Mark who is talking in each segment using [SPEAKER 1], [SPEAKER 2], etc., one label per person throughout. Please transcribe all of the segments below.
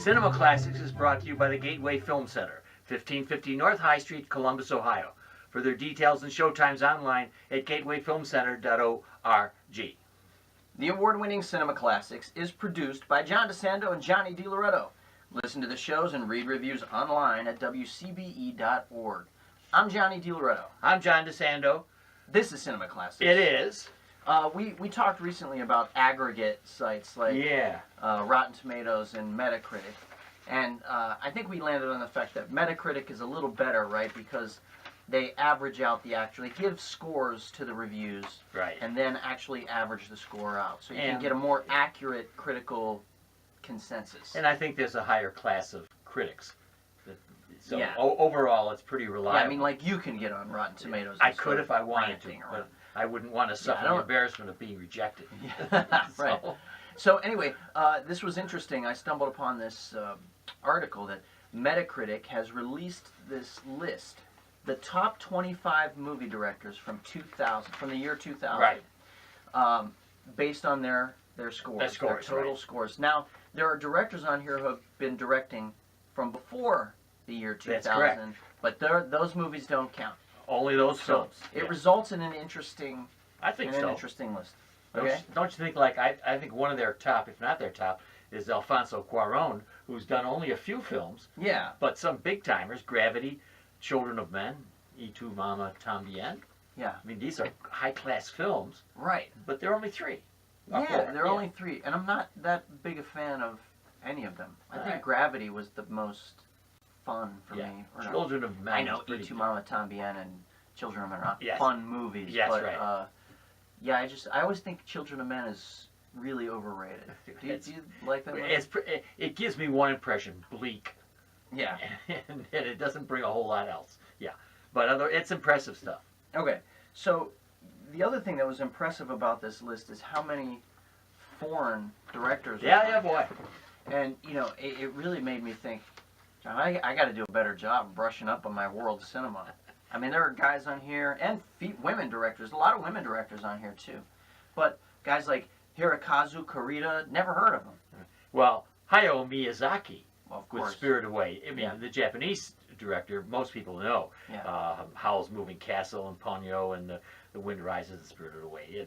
[SPEAKER 1] Cinema Classics is brought to you by the Gateway Film Center, 1550 North High Street, Columbus, Ohio. Further details and showtimes online at gatewayfilmcenter.org.
[SPEAKER 2] The award-winning Cinema Classics is produced by John DeSando and Johnny DiLoretto. Listen to the shows and read reviews online at WCBE.org. I'm Johnny DiLoretto.
[SPEAKER 1] I'm John DeSando.
[SPEAKER 2] This is Cinema Classics.
[SPEAKER 1] It is.
[SPEAKER 2] We talked recently about aggregate sites like Rotten Tomatoes and Metacritic. And I think we landed on the fact that Metacritic is a little better, right? Because they average out they give scores to the reviews,
[SPEAKER 1] right,
[SPEAKER 2] and then actually average the score out. So you can get a more accurate critical consensus.
[SPEAKER 1] And I think there's a higher class of critics. So overall, it's pretty reliable.
[SPEAKER 2] Yeah, I mean, like you can get on Rotten Tomatoes.
[SPEAKER 1] I could if I wanted to, but I wouldn't want to suffer the embarrassment of being rejected.
[SPEAKER 2] Right. So anyway, this was interesting. I stumbled upon this article that Metacritic has released this list, the top 25 movie directors from 2000, from the year 2000,
[SPEAKER 1] right?
[SPEAKER 2] Based on their scores, their total scores. Now there are directors on here who have been directing from before the year 2000,
[SPEAKER 1] that's correct,
[SPEAKER 2] but those movies don't count.
[SPEAKER 1] Only those films.
[SPEAKER 2] It results in an interesting.
[SPEAKER 1] I think
[SPEAKER 2] an interesting list.
[SPEAKER 1] Okay. Don't you think? Like I think one of their top, if not their top, is Alfonso Cuarón, who's done only a few films.
[SPEAKER 2] Yeah.
[SPEAKER 1] But some big timers: Gravity, Children of Men, Y Tu Mama Tambien.
[SPEAKER 2] Yeah.
[SPEAKER 1] I mean, these are high class films.
[SPEAKER 2] Right.
[SPEAKER 1] But they're only three.
[SPEAKER 2] Yeah, they're only three, and I'm not that big a fan of any of them. I think Gravity was the most fun for me.
[SPEAKER 1] Children of Men.
[SPEAKER 2] I know Y Tu Mama Tambien and Children of Men are not fun movies.
[SPEAKER 1] Yes,
[SPEAKER 2] but,
[SPEAKER 1] right.
[SPEAKER 2] Yeah, I always think Children of Men is really overrated. Do you like that movie?
[SPEAKER 1] It gives me one impression: bleak.
[SPEAKER 2] Yeah.
[SPEAKER 1] And it doesn't bring a whole lot else. Yeah. But it's impressive stuff.
[SPEAKER 2] Okay. So the other thing that was impressive about this list is how many foreign directors.
[SPEAKER 1] Yeah, boy.
[SPEAKER 2] And you know, it really made me think, John, I got to do a better job brushing up on my world cinema. I mean, there are guys on here, and women directors, a lot of women directors on here too. But guys like Hirokazu Kurita, never heard of them.
[SPEAKER 1] Well, Hayao Miyazaki,
[SPEAKER 2] of course,
[SPEAKER 1] with Spirited Away. I mean, the Japanese director, most people know.
[SPEAKER 2] Yeah.
[SPEAKER 1] Howl's Moving Castle and Ponyo and The Wind Rises and Spirited Away.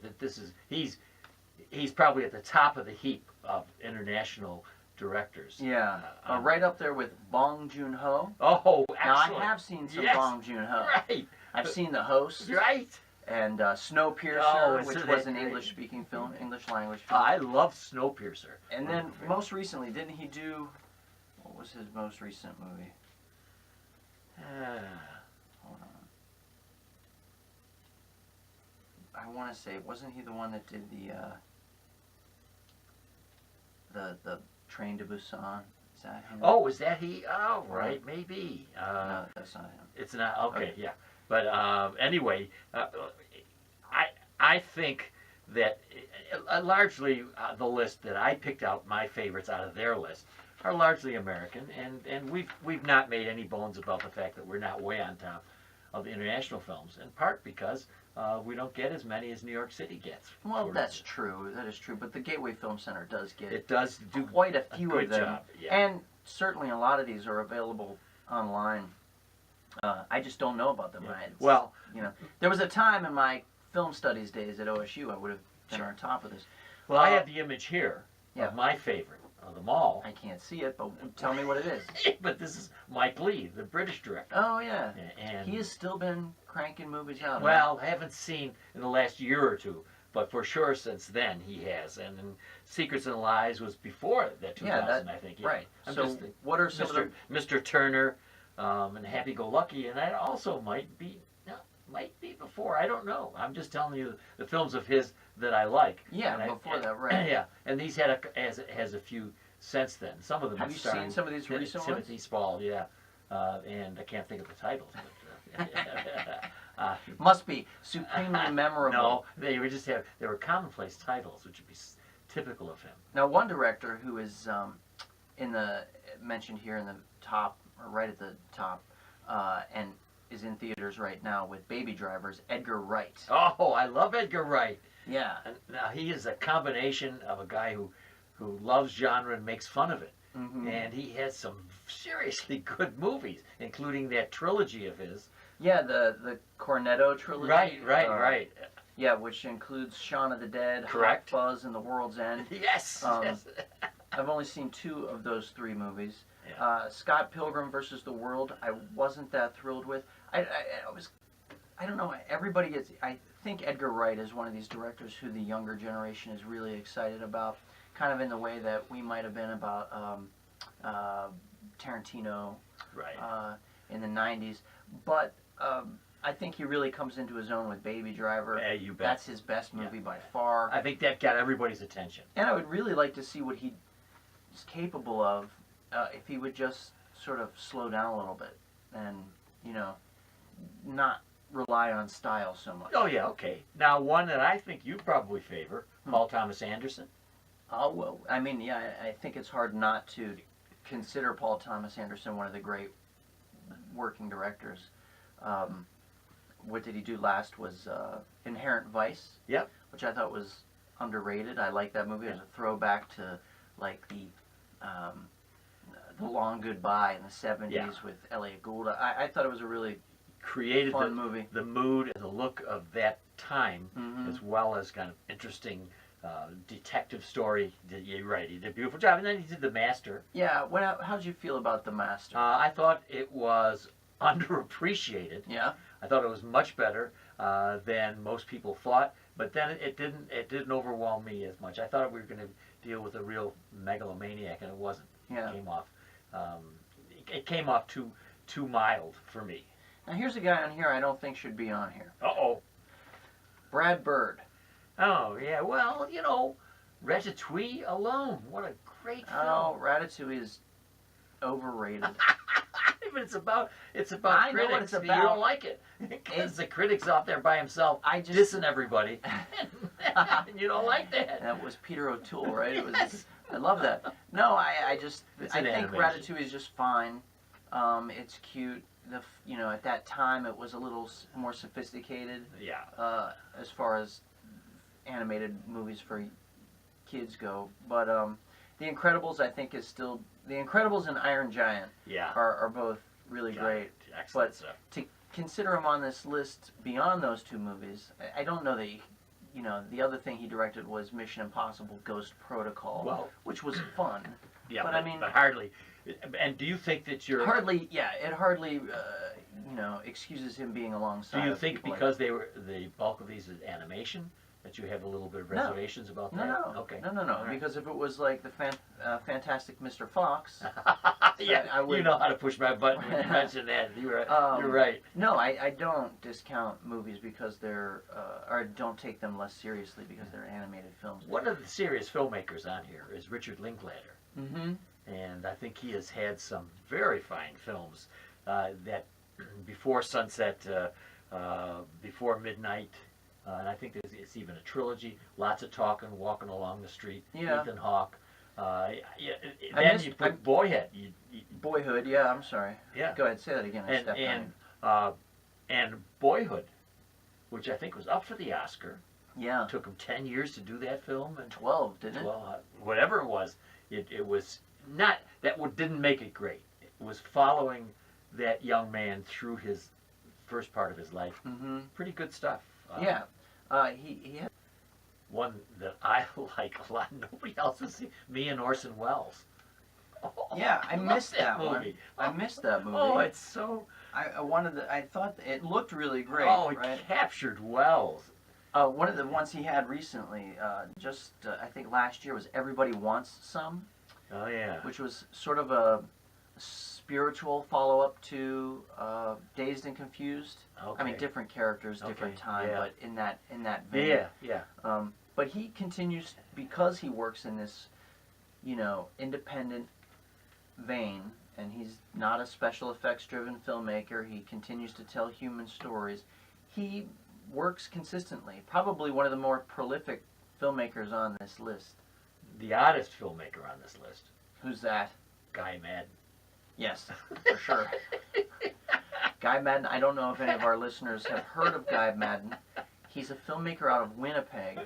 [SPEAKER 1] He's probably at the top of the heap of international directors.
[SPEAKER 2] Yeah, right up there with Bong Joon-ho.
[SPEAKER 1] Oh, excellent.
[SPEAKER 2] Now, I have seen some Bong Joon-ho.
[SPEAKER 1] Right.
[SPEAKER 2] I've seen The Host.
[SPEAKER 1] Right.
[SPEAKER 2] And Snowpiercer, which was an English-speaking film, English-language film.
[SPEAKER 1] I love Snowpiercer.
[SPEAKER 2] And then, most recently, didn't he do... What was his most recent movie? Hold on. I want to say, wasn't he the one that did the Train to Busan? Is that him?
[SPEAKER 1] Oh, is that he? Oh, right, maybe.
[SPEAKER 2] No, that's not him.
[SPEAKER 1] It's not. Okay, yeah. But anyway, I think that largely the list that I picked out, my favorites out of their list, are largely American, and we've not made any bones about the fact that we're not way on top of the international films, in part because we don't get as many as New York City gets.
[SPEAKER 2] Well, that's true. That is true. But the Gateway Film Center does get
[SPEAKER 1] do
[SPEAKER 2] quite a few of them.
[SPEAKER 1] Job, yeah.
[SPEAKER 2] And certainly a lot of these are available online. I just don't know about them.
[SPEAKER 1] Yeah. Well,
[SPEAKER 2] you know, there was a time in my film studies days at OSU I would have been on top of this.
[SPEAKER 1] Well, I have the image here of my favorite of them all.
[SPEAKER 2] I can't see it, but tell me what it is.
[SPEAKER 1] But this is Mike Leigh, the British director.
[SPEAKER 2] Oh, yeah.
[SPEAKER 1] And
[SPEAKER 2] he has still been cranking movies out.
[SPEAKER 1] Well, I haven't seen in the last year or two, but for sure since then he has. And Secrets and Lies was before that 2000, I think. Yeah.
[SPEAKER 2] Right. So what are some of the...
[SPEAKER 1] Mr. Turner and Happy Go Lucky, and that also might be before. I don't know. I'm just telling you the films of his that I like.
[SPEAKER 2] Yeah, before that, right.
[SPEAKER 1] Yeah, and these has a few since then. Some of them.
[SPEAKER 2] Have you seen some of these recent ones?
[SPEAKER 1] Timothy Spall, yeah, and I can't think of the titles. But,
[SPEAKER 2] must be supremely memorable.
[SPEAKER 1] No, they were commonplace titles, which would be typical of him.
[SPEAKER 2] Now, one director who is mentioned here in the top, or right at the top, and is in theaters right now with Baby Drivers, Edgar Wright.
[SPEAKER 1] Oh, I love Edgar Wright.
[SPEAKER 2] Yeah.
[SPEAKER 1] And now he is a combination of a guy who loves genre and makes fun of it. and he has some seriously good movies, including that trilogy of his.
[SPEAKER 2] Yeah, the Cornetto trilogy.
[SPEAKER 1] Right.
[SPEAKER 2] Yeah, which includes Shaun of the Dead,
[SPEAKER 1] Correct.
[SPEAKER 2] Hot Fuzz, and The World's End.
[SPEAKER 1] Yes. Yes.
[SPEAKER 2] I've only seen 2 of those 3 movies.
[SPEAKER 1] Yeah.
[SPEAKER 2] Scott Pilgrim versus the World, I wasn't that thrilled with. I don't know. Everybody gets. I think Edgar Wright is one of these directors who the younger generation is really excited about, kind of in the way that we might have been about Tarantino
[SPEAKER 1] Right.
[SPEAKER 2] in the '90s. But I think he really comes into his own with Baby Driver.
[SPEAKER 1] Yeah, you bet.
[SPEAKER 2] That's his best movie by far.
[SPEAKER 1] I think that got everybody's attention.
[SPEAKER 2] And I would really like to see what he's capable of if he would just sort of slow down a little bit and, not rely on style so much.
[SPEAKER 1] Oh yeah, okay. Now one that I think you probably favor, Paul Thomas Anderson.
[SPEAKER 2] Oh, well, I mean, yeah, I think it's hard not to consider Paul Thomas Anderson one of the great working directors. What did he do last was Inherent Vice.
[SPEAKER 1] Yep.
[SPEAKER 2] Which I thought was underrated. I like that movie. It was a throwback to like the Long Goodbye in the '70s with Elliot Gould. I thought it was a really
[SPEAKER 1] Created
[SPEAKER 2] fun movie.
[SPEAKER 1] The mood and the look of that time, as well as kind of interesting detective story. You're right. He did a beautiful job, and then he did The Master.
[SPEAKER 2] Yeah. How did you feel about The Master?
[SPEAKER 1] I thought it was underappreciated.
[SPEAKER 2] Yeah.
[SPEAKER 1] I thought it was much better than most people thought, but then it didn't overwhelm me as much. I thought we were going to deal with a real megalomaniac, and it wasn't.
[SPEAKER 2] Yeah.
[SPEAKER 1] It came off too mild for me.
[SPEAKER 2] Now here's a guy on here I don't think should be on here.
[SPEAKER 1] Uh-oh.
[SPEAKER 2] Brad Bird.
[SPEAKER 1] Oh, yeah. Well, Ratatouille alone. What a great film.
[SPEAKER 2] Oh, Ratatouille is overrated.
[SPEAKER 1] But it's about
[SPEAKER 2] I know
[SPEAKER 1] critics.
[SPEAKER 2] what it's
[SPEAKER 1] You
[SPEAKER 2] about.
[SPEAKER 1] don't like it because the critic's out there by himself, dissing everybody, and you don't like that.
[SPEAKER 2] That was Peter O'Toole, right? It was.
[SPEAKER 1] Yes.
[SPEAKER 2] I love that. No, I
[SPEAKER 1] It's
[SPEAKER 2] think
[SPEAKER 1] an animation.
[SPEAKER 2] Ratatouille is just fine. It's cute. At that time it was a little more sophisticated.
[SPEAKER 1] Yeah.
[SPEAKER 2] As far as animated movies for kids go, but The Incredibles I think is still The Incredibles and Iron Giant.
[SPEAKER 1] Yeah.
[SPEAKER 2] Are both really great.
[SPEAKER 1] Excellent
[SPEAKER 2] But
[SPEAKER 1] stuff.
[SPEAKER 2] to consider him on this list beyond those 2 movies, I don't know that the other thing he directed was Mission Impossible Ghost Protocol, which was fun.
[SPEAKER 1] Yeah,
[SPEAKER 2] but I mean,
[SPEAKER 1] but hardly. And do you think that you're
[SPEAKER 2] it hardly excuses him being alongside.
[SPEAKER 1] Do you
[SPEAKER 2] of
[SPEAKER 1] think
[SPEAKER 2] people
[SPEAKER 1] because they were the bulk of these is animation that you have a little bit of reservations about that?
[SPEAKER 2] No.
[SPEAKER 1] Okay.
[SPEAKER 2] No.
[SPEAKER 1] Right.
[SPEAKER 2] Because if it was like the Fantastic Mr. Fox,
[SPEAKER 1] yeah,
[SPEAKER 2] I would.
[SPEAKER 1] You know how to push my button when you mention that. You're right.
[SPEAKER 2] No, I don't discount movies because they're or don't take them less seriously because they're animated films.
[SPEAKER 1] One of the serious filmmakers on here is Richard Linklater.
[SPEAKER 2] Mm-hmm.
[SPEAKER 1] And I think he has had some very fine films that Before Sunset, Before Midnight, and I think it's even a trilogy. Lots of talking, walking along the street.
[SPEAKER 2] Yeah.
[SPEAKER 1] Ethan Hawke. Then you put Boyhood.
[SPEAKER 2] Boyhood, yeah. I'm sorry.
[SPEAKER 1] Yeah.
[SPEAKER 2] Go ahead, say that again. I stepped on
[SPEAKER 1] and Boyhood, which I think was up for the Oscar.
[SPEAKER 2] Yeah.
[SPEAKER 1] It took him 10 years to do that film. And
[SPEAKER 2] 12, didn't it?
[SPEAKER 1] 12, whatever it was. It was not didn't make it great. It was following that young man through his first part of his life.
[SPEAKER 2] Mm-hmm.
[SPEAKER 1] Pretty good stuff.
[SPEAKER 2] Yeah. He had
[SPEAKER 1] one that I like a lot. Nobody else has seen. Me and Orson Welles. Oh,
[SPEAKER 2] yeah, I missed that
[SPEAKER 1] movie.
[SPEAKER 2] one. I missed that movie.
[SPEAKER 1] Oh, it's so.
[SPEAKER 2] I thought it looked really great.
[SPEAKER 1] Oh, it
[SPEAKER 2] right?
[SPEAKER 1] captured Welles.
[SPEAKER 2] One of the ones he had recently, I think last year, was Everybody Wants Some.
[SPEAKER 1] Oh yeah.
[SPEAKER 2] Which was sort of a spiritual follow-up to Dazed and Confused.
[SPEAKER 1] Okay.
[SPEAKER 2] I mean, different characters, different time,
[SPEAKER 1] yeah.
[SPEAKER 2] but in that vein.
[SPEAKER 1] Yeah.
[SPEAKER 2] But he continues, because he works in this, independent vein, and he's not a special effects-driven filmmaker. He continues to tell human stories. He works consistently. Probably one of the more prolific filmmakers on this list.
[SPEAKER 1] The oddest filmmaker on this list.
[SPEAKER 2] Who's that?
[SPEAKER 1] Guy Madden.
[SPEAKER 2] Yes, for sure. Guy Madden, I don't know if any of our listeners have heard of Guy Madden. He's a filmmaker out of Winnipeg,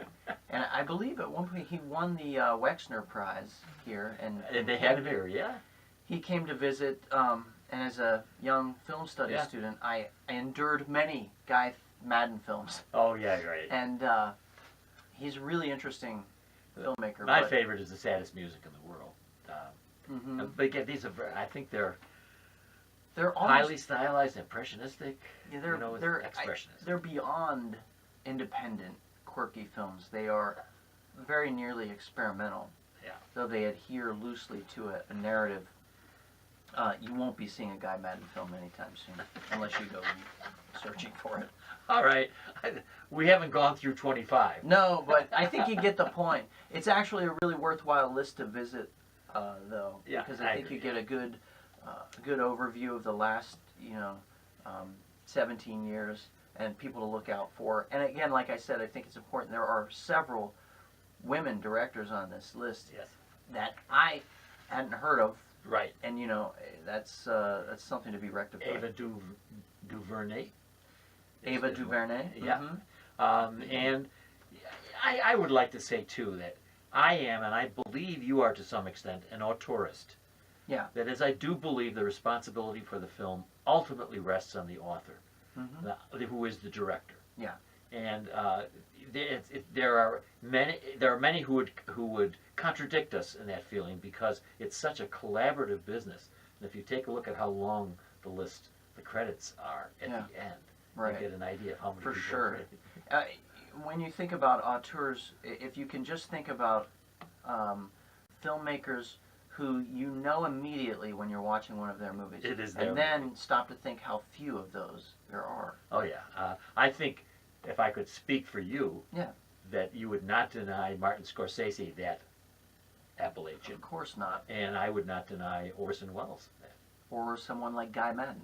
[SPEAKER 2] and I believe at one point he won the Wexner Prize here.
[SPEAKER 1] And they had him here, yeah.
[SPEAKER 2] He came to visit, and as a young film studies student, I endured many Guy Madden films.
[SPEAKER 1] Oh, yeah, right.
[SPEAKER 2] And he's a really interesting filmmaker.
[SPEAKER 1] My favorite is The Saddest Music in the World. But again, I think they're
[SPEAKER 2] almost,
[SPEAKER 1] highly stylized, impressionistic.
[SPEAKER 2] Yeah,
[SPEAKER 1] they're expressionist.
[SPEAKER 2] They're beyond independent, quirky films. They are very nearly experimental.
[SPEAKER 1] Yeah.
[SPEAKER 2] Though they adhere loosely to a narrative. You won't be seeing a Guy Madden film anytime soon, unless you go searching for it.
[SPEAKER 1] All right. We haven't gone through 25.
[SPEAKER 2] No, but I think you get the point. It's actually a really worthwhile list to visit, though, because I think you get a good overview of the last, 17 years and people to look out for. And again, like I said, I think it's important. There are several women directors on this list that I hadn't heard of.
[SPEAKER 1] Right.
[SPEAKER 2] And that's something to be rectified.
[SPEAKER 1] Ava DuVernay.
[SPEAKER 2] Ava DuVernay.
[SPEAKER 1] Yeah. And I would like to say too that I am, and I believe you are to some extent, an auteurist.
[SPEAKER 2] Yeah.
[SPEAKER 1] That is, I do believe the responsibility for the film ultimately rests on the author, who is the director.
[SPEAKER 2] Yeah.
[SPEAKER 1] And there are many who would contradict us in that feeling, because it's such a collaborative business. And if you take a look at how long the credits are at the end, you get an idea of how many people.
[SPEAKER 2] For sure. When you think about auteurs, if you can just think about filmmakers who you know immediately when you're watching one of their movies, and then stop to think how few of those there are.
[SPEAKER 1] Oh yeah, I think if I could speak for you, that you would not deny Martin Scorsese that appellation.
[SPEAKER 2] Of course not.
[SPEAKER 1] And I would not deny Orson Welles that.
[SPEAKER 2] Or someone like Guy Madden.